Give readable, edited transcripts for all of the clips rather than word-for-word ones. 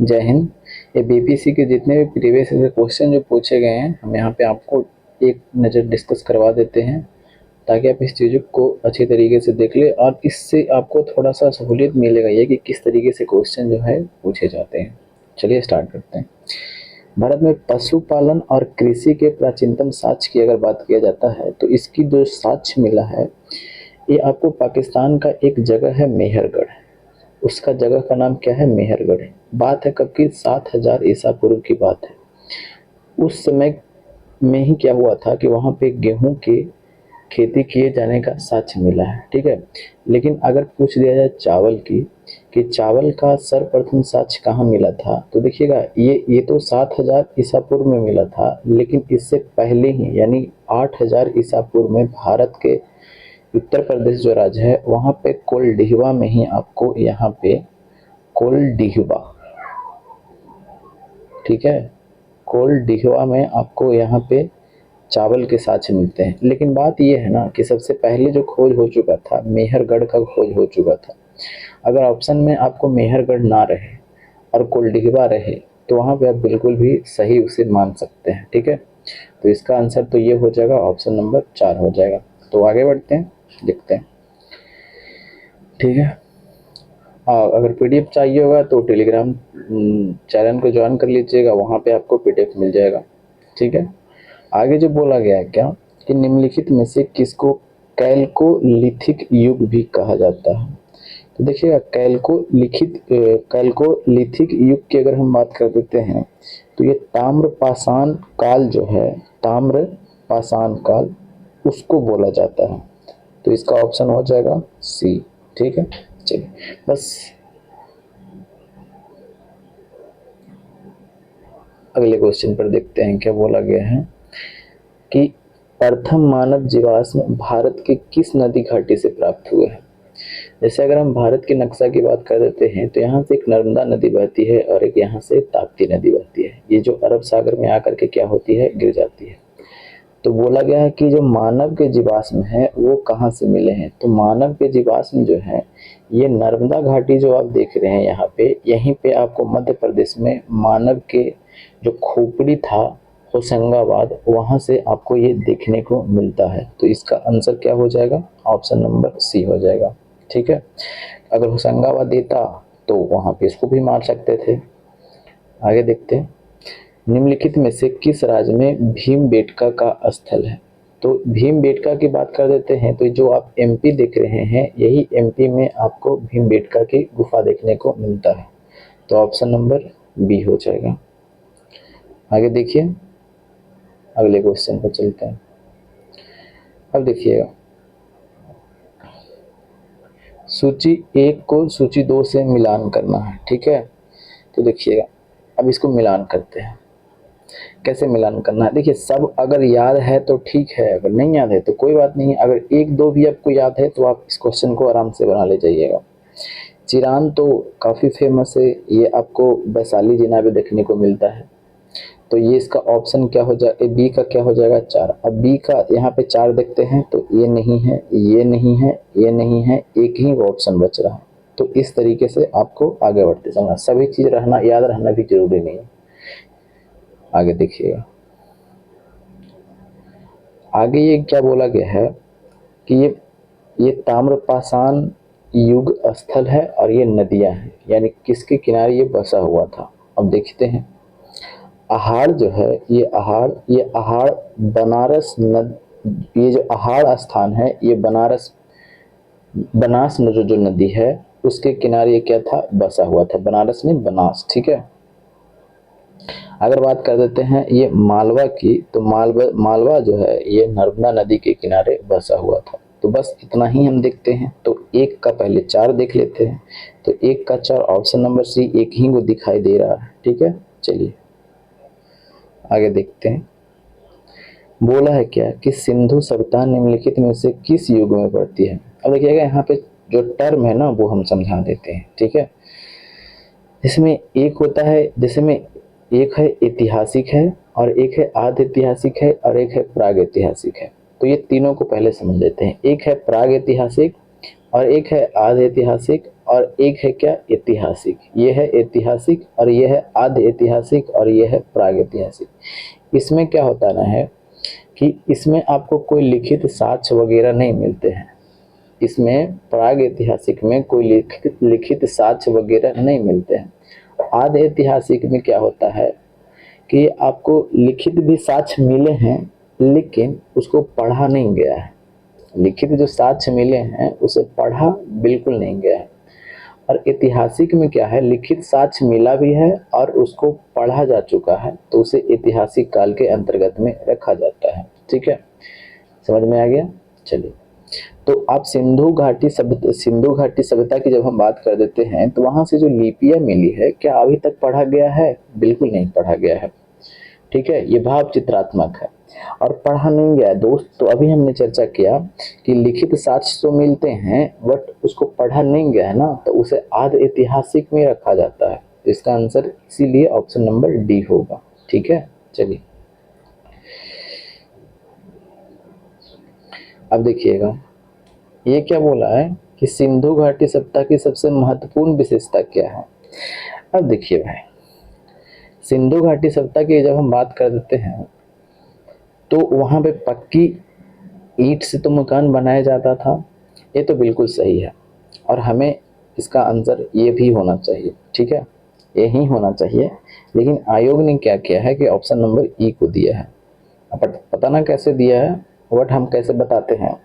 जय हिंद। ये बीपीएससी के जितने भी प्रीवियस क्वेश्चन जो पूछे गए हैं हम यहाँ पे आपको एक नज़र डिस्कस करवा देते हैं, ताकि आप इस चीज़ों को अच्छी तरीके से देख लें और इससे आपको थोड़ा सा सहूलियत मिलेगा ये कि किस तरीके से क्वेश्चन जो है पूछे जाते हैं। चलिए स्टार्ट करते हैं। भारत में पशुपालन और कृषि के प्राचीनतम साक्ष्य की अगर बात किया जाता है तो इसकी जो साक्ष्य मिला है ये आपको पाकिस्तान का एक जगह है मेहरगढ़। उसका जगह का नाम क्या है? मेहरगढ़ है। बात है कब की? 7000 ईसा पूर्व की बात है। उस समय में ही क्या हुआ था कि वहाँ पे गेहूं की खेती किए जाने का साक्ष्य मिला है, ठीक है। लेकिन अगर पूछ दिया जाए चावल की कि चावल का सर्वप्रथम साक्ष्य कहाँ मिला था, तो देखिएगा ये तो 7000 ईसा पूर्व में मिला था, लेकिन इससे पहले ही यानी 8000 ईसा पूर्व में भारत के उत्तर प्रदेश जो राज्य है वहाँ पे कोलडिहवा में ही आपको यहाँ पे कोलडिहवा, ठीक है, कोलडिहवा में आपको यहाँ पे चावल के साक्ष्य मिलते हैं। लेकिन बात ये है ना कि सबसे पहले जो खोज हो चुका था मेहरगढ़ का खोज हो चुका था। अगर ऑप्शन में आपको मेहरगढ़ ना रहे और कोलडिहवा रहे तो वहाँ पे आप बिल्कुल भी सही उसे मान सकते हैं, ठीक है। तो इसका आंसर तो ये हो जाएगा, ऑप्शन नंबर 4 हो जाएगा। तो आगे बढ़ते हैं, देखते हैं, ठीक है। अगर पीडीएफ चाहिए होगा तो टेलीग्राम चैनल को ज्वाइन कर लीजिएगा, वहाँ पे आपको पीडीएफ मिल जाएगा, ठीक है। आगे जो बोला गया है क्या कि निम्नलिखित में से किसको कैल्कोलिथिक युग भी कहा जाता है। तो देखिएगा कैल्कोलिथिक युग की अगर हम बात कर देते हैं तो ये ताम्र पाषाण काल जो है, ताम्र पाषाण काल उसको बोला जाता है। तो इसका ऑप्शन हो जाएगा सी, ठीक है। चलिए बस अगले क्वेश्चन पर देखते हैं क्या बोला गया है कि प्रथम मानव जीवाश्म भारत के किस नदी घाटी से प्राप्त हुए हैं। जैसे अगर हम भारत के नक्शा की बात कर देते हैं तो यहाँ से एक नर्मदा नदी बहती है और एक यहाँ से ताप्ती नदी बहती है। ये जो अरब सागर में आकर के क्या होती है, गिर जाती है। तो बोला गया है कि जो मानव के जीवाश्म है वो कहाँ से मिले हैं। तो मानव के जीवाश्म जो है ये नर्मदा घाटी जो आप देख रहे हैं यहाँ पे, यहीं पे आपको मध्य प्रदेश में मानव के जो खोपड़ी था होशंगाबाद, वहाँ से आपको ये देखने को मिलता है। तो इसका आंसर क्या हो जाएगा, ऑप्शन नंबर सी हो जाएगा, ठीक है। अगर होशंगाबाद देता तो वहाँ पे इसको भी मार सकते थे। आगे देखते हैं, निम्नलिखित में से किस राज्य में भीमबेटका का स्थल है। तो भीमबेटका की बात कर देते हैं तो जो आप एमपी देख रहे हैं यही एमपी में आपको भीमबेटका की गुफा देखने को मिलता है। तो ऑप्शन नंबर बी हो जाएगा। आगे देखिए, अगले क्वेश्चन पर चलते हैं। अब देखिएगा, सूची 1 को सूची 2 से मिलान करना है, ठीक है। तो देखिएगा अब इसको मिलान करते हैं। कैसे मिलान करना है, देखिए सब अगर याद है तो ठीक है, अगर नहीं याद है तो कोई बात नहीं। अगर 1-2 भी आपको याद है तो आप इस क्वेश्चन को आराम से बना ले जाइएगा। चिरान तो काफ़ी फेमस है, ये आपको वैशाली जिला में देखने को मिलता है। तो ये इसका ऑप्शन क्या हो जाए, बी का क्या हो जाएगा, 4। अब बी का यहाँ पे 4 देखते हैं तो ये नहीं है, ये नहीं है, ये नहीं है, एक ही ऑप्शन बच रहा है। तो इस तरीके से आपको आगे बढ़ते जाना, सभी चीज़ रहना याद रहना भी जरूरी नहीं है। आगे देखिएगा, आगे ये क्या बोला गया है कि ये ताम्रपाषाण युग स्थल है और ये नदियां हैं, यानी किसके किनारे ये बसा हुआ था। अब देखते हैं, अहाड़ जो है ये अहाड़ बनारस नद, ये जो अहाड़ स्थान है ये बनास जो नदी है उसके किनारे ये क्या था, बसा हुआ था। बनारस नहीं, बनास, ठीक है। अगर बात कर देते हैं ये मालवा की, तो मालवा जो है ये नर्मदा नदी के किनारे बसा हुआ था। तो बस इतना ही हम देखते हैं। तो 1 का पहले 4 देख लेते हैं। तो 1 का 4 ऑप्शन नंबर सी एक ही को दिखाई दे रहा है, ठीक है। चलिए आगे देखते हैं, बोला है क्या कि सिंधु सभ्यता निम्नलिखित में से किस युग में पड़ती है। अब देखिएगा यहाँ पे जो टर्म है ना वो हम समझा देते हैं, ठीक है। इसमें एक होता है, जिसमें एक है ऐतिहासिक है और एक है आध ऐतिहासिक है और एक है प्राग ऐतिहासिक है। तो ये तीनों को पहले समझ लेते हैं। एक है प्राग ऐतिहासिक और एक है आध ऐतिहासिक और एक है क्या, ऐतिहासिक। ये है ऐतिहासिक और ये है आधे ऐतिहासिक और ये है प्रागैतिहासिक। इसमें क्या होता है कि इसमें आपको कोई लिखित साक्ष्य वगैरह नहीं मिलते हैं। इसमें प्रागैतिहासिक में कोई लिखित साक्ष्य वगैरह नहीं मिलते हैं। आधे ऐतिहासिक में क्या होता है कि आपको लिखित भी साक्ष्य मिले हैं लेकिन उसको पढ़ा नहीं गया है। लिखित जो साक्ष्य मिले हैं उसे पढ़ा बिल्कुल नहीं गया है। और ऐतिहासिक में क्या है, लिखित साक्ष्य मिला भी है और उसको पढ़ा जा चुका है, तो उसे ऐतिहासिक काल के अंतर्गत में रखा जाता है। ठीक है, समझ में आ गया। चलिए, तो आप सिंधु घाटी सभ्यता की जब हम बात कर देते हैं तो वहां से जो लिपियां मिली है, क्या अभी तक पढ़ा गया है? बिल्कुल नहीं पढ़ा गया है। ठीक है, ये भाव चित्रात्मक है और पढ़ा नहीं गया दोस्त। तो अभी हमने चर्चा किया कि लिखित साक्ष्य तो मिलते हैं बट उसको पढ़ा नहीं गया है ना, तो उसे आधे ऐतिहासिक में रखा जाता है। तो इसका आंसर इसीलिए ऑप्शन नंबर डी होगा। ठीक है, चलिए अब देखिएगा, ये क्या बोला है कि सिंधु घाटी सभ्यता की सबसे महत्वपूर्ण विशेषता क्या है। अब देखिए भाई, सिंधु घाटी सभ्यता की जब हम बात कर देते हैं तो वहां पे पक्की ईंट से तो मकान बनाया जाता था, ये तो बिल्कुल सही है और हमें इसका आंसर ये भी होना चाहिए। ठीक है, यही होना चाहिए। लेकिन आयोग ने क्या किया है कि ऑप्शन नंबर ई को दिया है। अब पता ना कैसे दिया है, बट हम कैसे बताते हैं।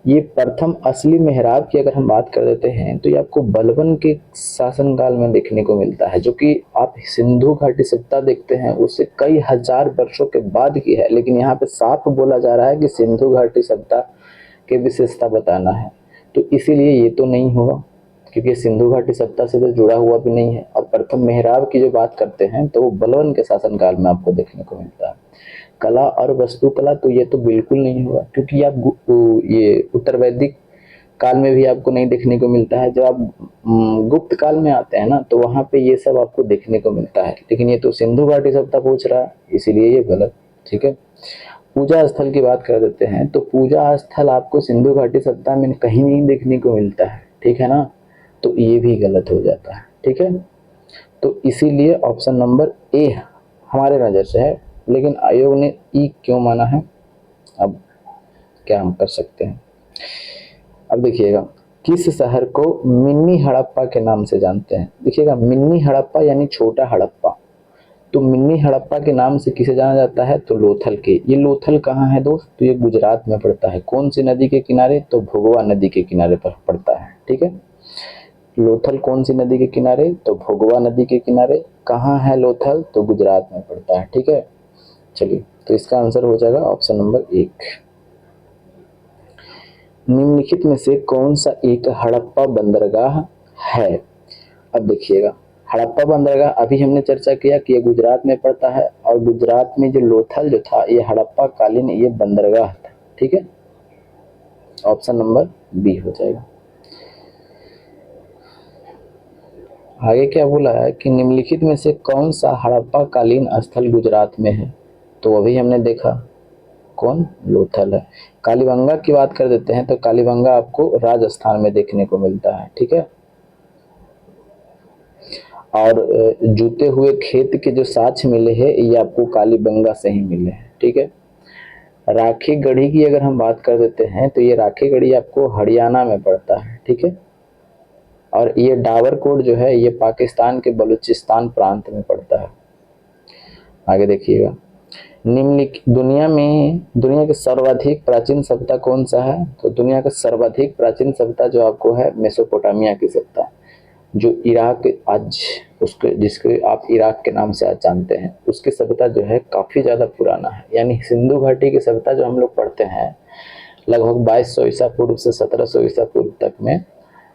ये प्रथम असली मेहराब की अगर हम बात कर देते हैं तो ये आपको बलबन के शासनकाल में देखने को मिलता है, जो कि आप सिंधु घाटी सभ्यता देखते हैं उससे कई हजार वर्षों के बाद की है। लेकिन यहाँ पे साफ बोला जा रहा है कि सिंधु घाटी सभ्यता के विशेषता बताना है, तो इसीलिए ये तो नहीं होगा क्योंकि सिंधु घाटी सभ्यता से तो जुड़ा हुआ भी नहीं है। और प्रथम मेहराब की जो बात करते हैं तो वो बलबन के शासनकाल में आपको देखने को मिलता है। कला और वास्तुकला तो ये तो बिल्कुल नहीं होगा क्योंकि आप ये उत्तर वैदिक काल में भी आपको नहीं देखने को मिलता है। जब आप गुप्त काल में आते हैं ना तो वहां पे ये सब आपको देखने को मिलता है। लेकिन ये तो सिंधु घाटी सभ्यता पूछ रहा है, इसीलिए ये गलत। ठीक है, पूजा स्थल की बात कर देते हैं तो पूजा स्थल आपको सिंधु घाटी सभ्यता में कहीं नहीं देखने को मिलता है। ठीक है ना, तो ये भी गलत हो जाता है। ठीक है, तो इसीलिए ऑप्शन नंबर ए हमारे नज़र से है, लेकिन आयोग ने ई क्यों माना है, अब क्या हम कर सकते हैं। अब देखिएगा, किस शहर को मिनी हड़प्पा के नाम से जानते हैं। देखिएगा, मिनी हड़प्पा यानी छोटा हड़प्पा, तो मिनी हड़प्पा के नाम से किसे जाना जाता है, तो लोथल के। ये लोथल कहाँ है दोस्त, तो ये गुजरात में पड़ता है। कौन सी नदी के किनारे, तो भोगवा नदी के किनारे पर पड़ता है। ठीक है, लोथल कौन सी नदी के किनारे, तो भोगवा नदी के किनारे। कहाँ है लोथल, तो गुजरात में पड़ता है। ठीक है, चलिए, तो इसका आंसर हो जाएगा ऑप्शन नंबर 1। निम्नलिखित में से कौन सा एक हड़प्पा बंदरगाह है। अब देखिएगा, हड़प्पा बंदरगाह अभी हमने चर्चा किया कि ये गुजरात में पड़ता है और गुजरात में जो लोथल जो था ये हड़प्पा कालीन ये बंदरगाह था। ठीक है, ऑप्शन नंबर बी हो जाएगा। आगे क्या बोला है कि निम्नलिखित में से कौन सा हड़प्पा कालीन स्थल गुजरात में है, तो अभी हमने देखा कौन, लोथल है। कालीबंगा की बात कर देते हैं तो कालीबंगा आपको राजस्थान में देखने को मिलता है। ठीक है, और जूते हुए खेत के जो साक्ष्य मिले हैं ये आपको कालीबंगा से ही मिले हैं। ठीक है, राखी गढ़ी की अगर हम बात कर देते हैं तो ये राखी गढ़ी आपको हरियाणा में पड़ता है। ठीक है, और ये डावरकोट जो है ये पाकिस्तान के बलूचिस्तान प्रांत में पड़ता है। आगे देखिएगा, निम्नलिखित दुनिया के सर्वाधिक प्राचीन सभ्यता कौन सा है, तो दुनिया का सर्वाधिक प्राचीन सभ्यता जो आपको है मेसोपोटामिया की सभ्यता, जो इराक आज उसके जिसके आप इराक के नाम से आज जानते हैं, उसकी सभ्यता जो है काफ़ी ज़्यादा पुराना है। यानी सिंधु घाटी की सभ्यता जो हम लोग पढ़ते हैं लगभग 2200 ईसा पूर्व से 1700 ईसा पूर्व तक में,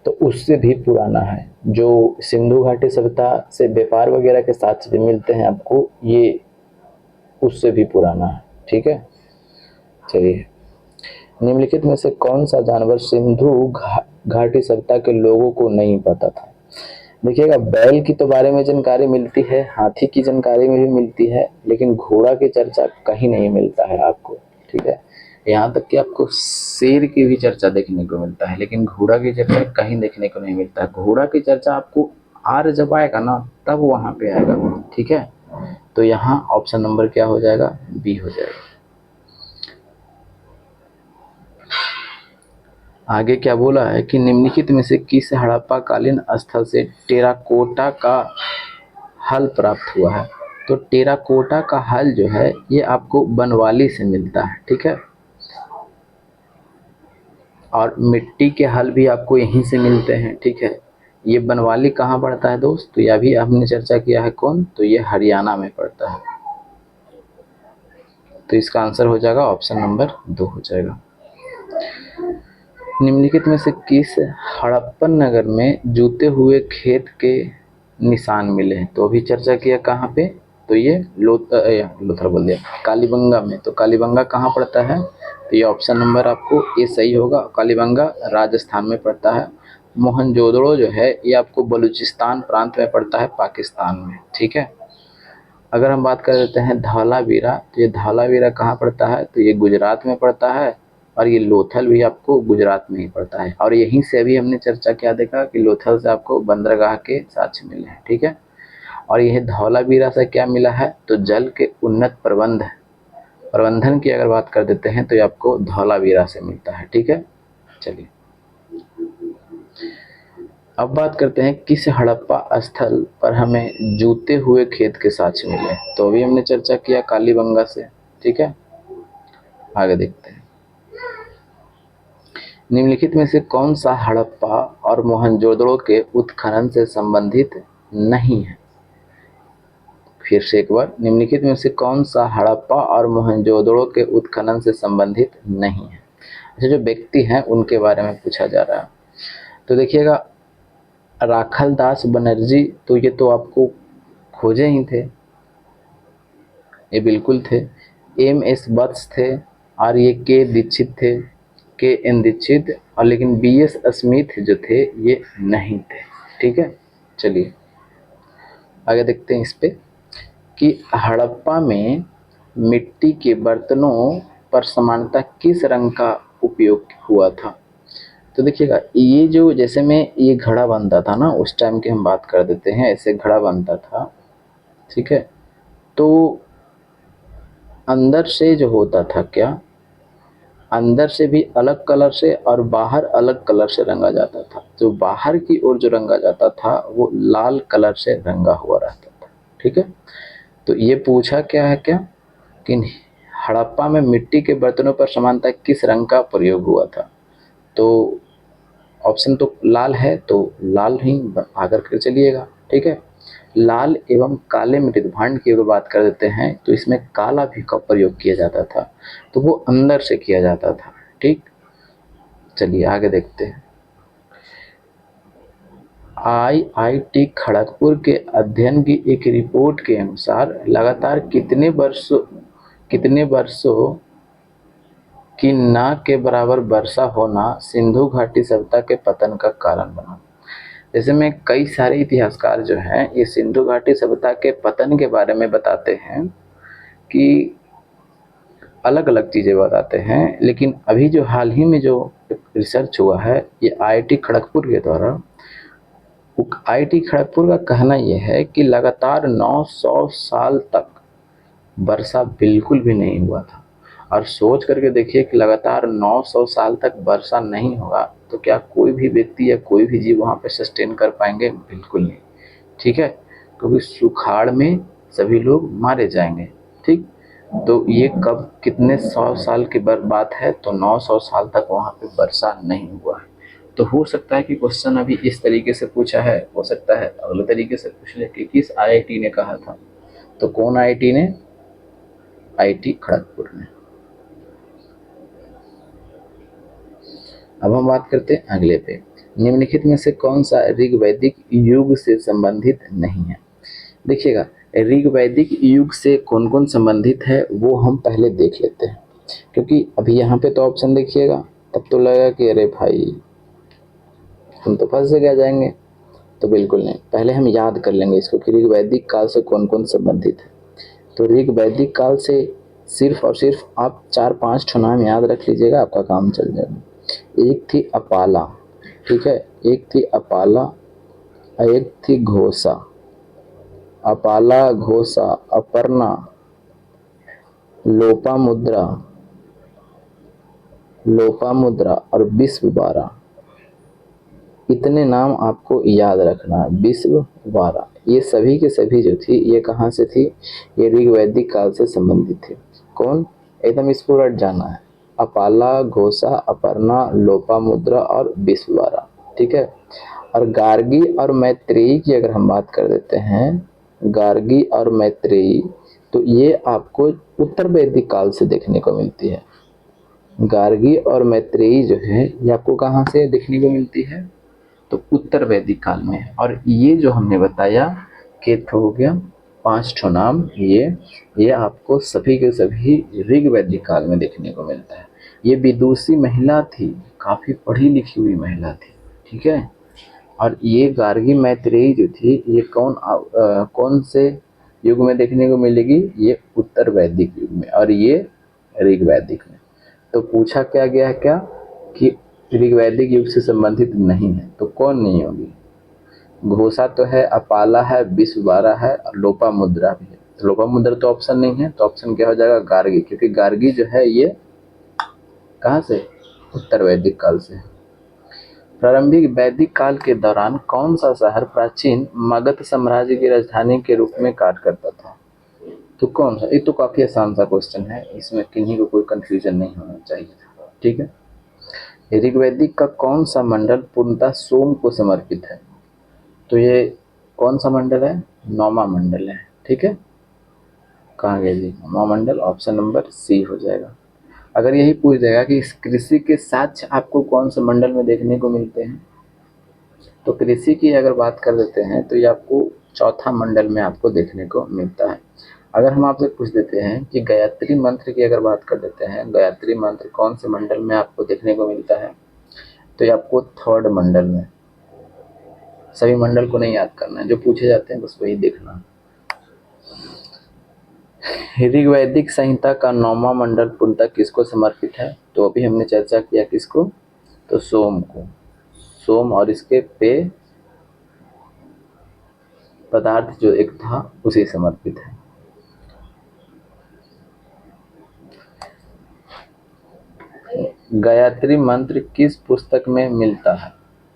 तो उससे भी पुराना है। जो सिंधु घाटी सभ्यता से व्यापार वगैरह के साथ भी मिलते हैं आपको, ये उससे भी पुराना है। ठीक है, चलिए, निम्नलिखित में से कौन सा जानवर सिंधु घाटी सभ्यता के लोगों को नहीं पता था। देखिएगा, बैल की तो बारे में जानकारी मिलती है, हाथी की जानकारी में भी मिलती है, लेकिन घोड़ा की चर्चा कहीं नहीं मिलता है आपको। ठीक है, यहाँ तक कि आपको शेर की भी चर्चा देखने को मिलता है, लेकिन घोड़ा की चर्चा कहीं देखने को नहीं मिलता। घोड़ा की चर्चा आपको आर्य जब आएगा ना तब वहाँ पे आएगा, ठीक है। तो यहाँ ऑप्शन नंबर क्या हो जाएगा, बी हो जाएगा। आगे क्या बोला है कि निम्नलिखित में से किस हड़प्पा कालीन स्थल से टेराकोटा का हल प्राप्त हुआ है। तो टेराकोटा का हल जो है ये आपको बनवाली से मिलता है, ठीक है। और मिट्टी के हल भी आपको यहीं से मिलते हैं, ठीक है। ये बनवाली कहाँ पड़ता है दोस्त, तो यह भी हमने चर्चा किया है, कौन, तो ये हरियाणा में पड़ता है। तो इसका आंसर हो जाएगा ऑप्शन नंबर 2 हो जाएगा। निम्नलिखित में से किस हड़प्पन नगर में जूते हुए खेत के निशान मिले हैं। तो अभी चर्चा किया कहाँ पे, तो ये लोथर बोल दिया, कालीबंगा में। तो कालीबंगा कहाँ पड़ता है, तो ये ऑप्शन नंबर आपको ए सही होगा। कालीबंगा राजस्थान में पड़ता है। मोहनजोदड़ो जो है ये आपको बलूचिस्तान प्रांत में पड़ता है, पाकिस्तान में, ठीक है। अगर हम बात कर देते हैं धौलावीरा, तो ये धौलावीरा कहाँ पड़ता है, तो ये गुजरात में पड़ता है। और ये लोथल भी आपको गुजरात में ही पड़ता है। और यहीं से अभी हमने चर्चा क्या देखा कि लोथल से आपको बंदरगाह के साक्ष्य मिले हैं, ठीक है। और यह धौलावीरा से क्या मिला है, तो जल के उन्नत प्रबंधन की अगर बात कर देते हैं तो ये आपको धौलावीरा से मिलता है, ठीक है। चलिए अब बात करते हैं किस हड़प्पा स्थल पर हमें जूते हुए खेत के साक्ष्य मिले। तो अभी हमने चर्चा किया कालीबंगा से, ठीक है। आगे देखते हैं, निम्नलिखित में से कौन सा हड़प्पा और मोहनजोदड़ो के उत्खनन से संबंधित नहीं है। फिर से एक बार, निम्नलिखित में से कौन सा हड़प्पा और मोहनजोदड़ो के उत्खनन से संबंधित नहीं है। अच्छा, जो व्यक्ति हैं उनके बारे में पूछा जा रहा है। तो देखिएगा, राखल दास बनर्जी, तो ये तो आपको खोजे ही थे, ये बिल्कुल थे। एम.एस. वत्स थे, और ये के दीक्षित थे, के.एन. दीक्षित। और लेकिन बी.एस. स्मिथ जो थे ये नहीं थे, ठीक है। चलिए आगे देखते हैं इस पे कि हड़प्पा में मिट्टी के बर्तनों पर सामान्यतः किस रंग का उपयोग हुआ था। तो देखिएगा, ये जो जैसे में ये घड़ा बनता था ना, उस टाइम की हम बात कर देते हैं, ऐसे घड़ा बनता था, ठीक है। तो अंदर से जो होता था क्या, अंदर से भी अलग कलर से और बाहर अलग कलर से रंगा जाता था। जो बाहर की ओर जो रंगा जाता था वो लाल कलर से रंगा हुआ रहता था, ठीक है। तो ये पूछा क्या है क्या कि हड़प्पा में मिट्टी के बर्तनों पर सामान्यतः किस रंग का प्रयोग हुआ था। तो ऑप्शन तो लाल है, तो लाल ही आकर के चलिएगा, ठीक है। लाल एवं काले मृदभांड की अगर बात कर देते हैं तो इसमें काला भी का प्रयोग किया जाता था, तो वो अंदर से किया जाता था, ठीक। चलिए आगे देखते हैं, आईआईटी खड़गपुर के अध्ययन की एक रिपोर्ट के अनुसार लगातार कितने वर्षों की न के बराबर वर्षा होना सिंधु घाटी सभ्यता के पतन का कारण बना। जैसे में कई सारे इतिहासकार जो हैं ये सिंधु घाटी सभ्यता के पतन के बारे में बताते हैं कि अलग अलग चीज़ें बताते हैं, लेकिन अभी जो हाल ही में जो रिसर्च हुआ है ये आईआईटी खड़गपुर के द्वारा, आईआईटी खड़गपुर का कहना यह है कि लगातार 900 साल तक वर्षा बिल्कुल भी नहीं हुआ था। और सोच करके देखिए कि लगातार 900 साल तक वर्षा नहीं होगा तो क्या कोई भी व्यक्ति या कोई भी जीव वहाँ पे सस्टेन कर पाएंगे, बिल्कुल नहीं, ठीक है। क्योंकि सुखाड़ में सभी लोग मारे जाएंगे, ठीक। तो ये कब कितने 100 साल की बात है, तो 900 साल तक वहाँ पे वर्षा नहीं हुआ है। तो हो सकता है कि क्वेश्चन अभी इस तरीके से पूछा है, हो सकता है अगले तरीके से पूछ ले कि किस आईआईटी ने कहा था। तो कौन आईआईटी ने, आईआईटी खड़गपुर ने। अब हम बात करते हैं अगले पे, निम्नलिखित में से कौन सा ऋग्वैदिक युग से संबंधित नहीं है। देखिएगा, ऋग्वैदिक युग से कौन कौन संबंधित है वो हम पहले देख लेते हैं, क्योंकि अभी यहाँ पे तो ऑप्शन देखिएगा तब तो लगेगा कि अरे भाई हम तो फंस गया जाएंगे, तो बिल्कुल नहीं। पहले हम याद कर लेंगे इसको कि ऋग्वैदिक काल से कौन कौन संबंधित है। तो ऋग्वैदिक काल से सिर्फ और सिर्फ आप 4-5 ठो नाम याद रख लीजिएगा, आपका काम चल जाएगा। एक थी अपाला, ठीक है, एक थी अपाला, एक थी घोषा। अपाला, घोषा, अपर्णा, लोपामुद्रा, लोपामुद्रा और विश्ववारा। इतने नाम आपको याद रखना है। विश्ववारा, ये सभी के सभी जो थी ये कहाँ से थी, ये ऋग्वैदिक काल से संबंधित थे। कौन, एकदम इसको रट जाना है, अपाला, घोषा, अपर्णा, लोपामुद्रा और विश्ववारा, ठीक है। और गार्गी और मैत्रेयी की अगर हम बात कर देते हैं, गार्गी और मैत्रेयी, तो ये आपको उत्तर वैदिक काल से देखने को मिलती है। गार्गी और मैत्रेयी जो है ये आपको कहाँ से देखने को मिलती है, तो उत्तर वैदिक काल में है। और ये जो हमने बताया कि हो गया 5 ठो नाम, ये आपको सभी के सभी ऋग्वैदिक काल में देखने को मिलता है। ये विदुषी महिला थी, काफ़ी पढ़ी लिखी हुई महिला थी, ठीक है। और ये गार्गी मैत्रेयी जो थी ये कौन से युग में देखने को मिलेगी, ये उत्तर वैदिक युग में और ये ऋग्वैदिक में। तो पूछा क्या गया है क्या कि ऋग्वैदिक युग से संबंधित नहीं है, तो कौन नहीं होगी, घोषा तो है, अपाला है, विश्ववारा है और लोपामुद्रा भी है। तो लोपामुद्रा तो ऑप्शन नहीं है, तो ऑप्शन क्या हो जाएगा, गार्गी, क्योंकि गार्गी जो है ये कहाँ से, उत्तर वैदिक काल से है। प्रारंभिक वैदिक काल के दौरान कौन सा शहर प्राचीन मगध साम्राज्य की राजधानी के रूप में कार्य करता था, तो कौन सा, ये तो काफी आसान सा क्वेश्चन है, इसमें किन्हीं को कोई कंफ्यूजन नहीं होना चाहिए, ठीक है। ऋग्वैदिक का कौन सा मंडल पूर्णतः सोम को समर्पित है, तो ये कौन सा मंडल है, नौमा मंडल है, ठीक है। कहाँ गया जी, नौमा मंडल, ऑप्शन नंबर सी हो जाएगा। अगर यही पूछ देगा कि इस कृषि के साक्ष्य आपको कौन से मंडल में देखने को मिलते हैं, तो कृषि की अगर बात कर देते हैं तो ये आपको चौथा मंडल में आपको देखने को मिलता है। अगर हम आपसे पूछ देते हैं कि गायत्री मंत्र की अगर बात कर देते हैं, गायत्री मंत्र कौन से मंडल में आपको देखने को मिलता है, तो ये आपको 3rd मंडल में। सभी मंडल को नहीं याद करना है, जो पूछे जाते हैं बस वही देखना। ऋग्वैदिक संहिता का 9वां मंडल पूर्णतः किसको समर्पित है, तो अभी हमने चर्चा किया किसको, तो सोम को। सोम और इसके पेय पदार्थ जो एक था उसे समर्पित है। गायत्री मंत्र किस पुस्तक में मिलता है,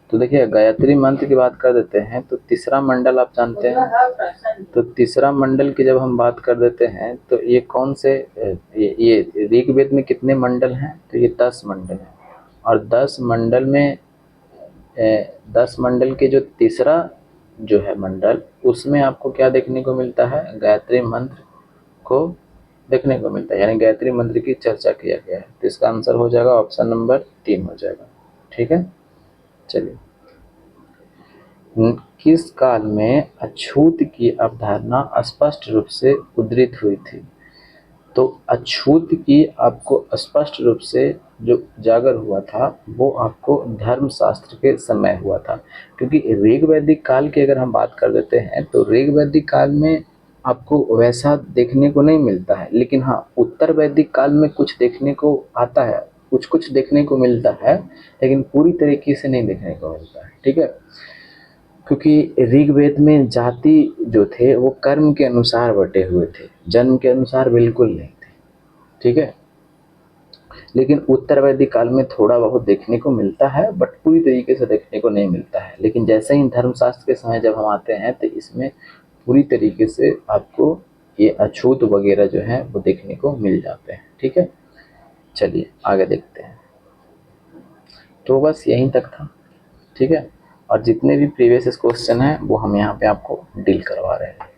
तो देखिए गायत्री मंत्र की बात कर देते हैं तो तीसरा मंडल आप जानते हैं, तो तीसरा मंडल की जब हम बात कर देते हैं तो ये कौन से, ये ऋग्वेद में कितने मंडल हैं, तो ये 10 मंडल है। और 10 मंडल में 10 मंडल के जो तीसरा जो है मंडल, उसमें आपको क्या देखने को मिलता है, गायत्री मंत्र को देखने को मिलता है, यानी गायत्री मंत्र की चर्चा किया गया है। तो इसका आंसर हो जाएगा ऑप्शन नंबर 3 हो जाएगा, ठीक है। चलिए, किस काल में अछूत की अवधारणा स्पष्ट रूप से उद्धृत हुई थी, तो अछूत की आपको स्पष्ट रूप से जो उजागर हुआ था वो आपको धर्मशास्त्र के समय हुआ था। क्योंकि ऋग्वैदिक काल की अगर हम बात कर देते हैं तो ऋग्वैदिक काल में आपको वैसा देखने को नहीं मिलता है, लेकिन हाँ उत्तर वैदिक काल में कुछ देखने को आता है, कुछ कुछ देखने को मिलता है, लेकिन पूरी तरीके से नहीं देखने को मिलता है, ठीक है। क्योंकि ऋग्वेद में जाति जो थे वो कर्म के अनुसार बटे हुए थे, जन्म के अनुसार बिल्कुल नहीं थे, ठीक है। लेकिन उत्तर वैदिक काल में थोड़ा बहुत देखने को मिलता है, बट पूरी तरीके से देखने को नहीं मिलता है। लेकिन जैसे ही धर्मशास्त्र के समय जब हम आते हैं तो इसमें पूरी तरीके से आपको ये अछूत वगैरह जो है वो देखने को मिल जाते हैं, ठीक है। चलिए आगे देखते हैं। तो बस यहीं तक था, ठीक है। और जितने भी प्रीवियस क्वेश्चन हैं वो हम यहाँ पे आपको डील करवा रहे हैं।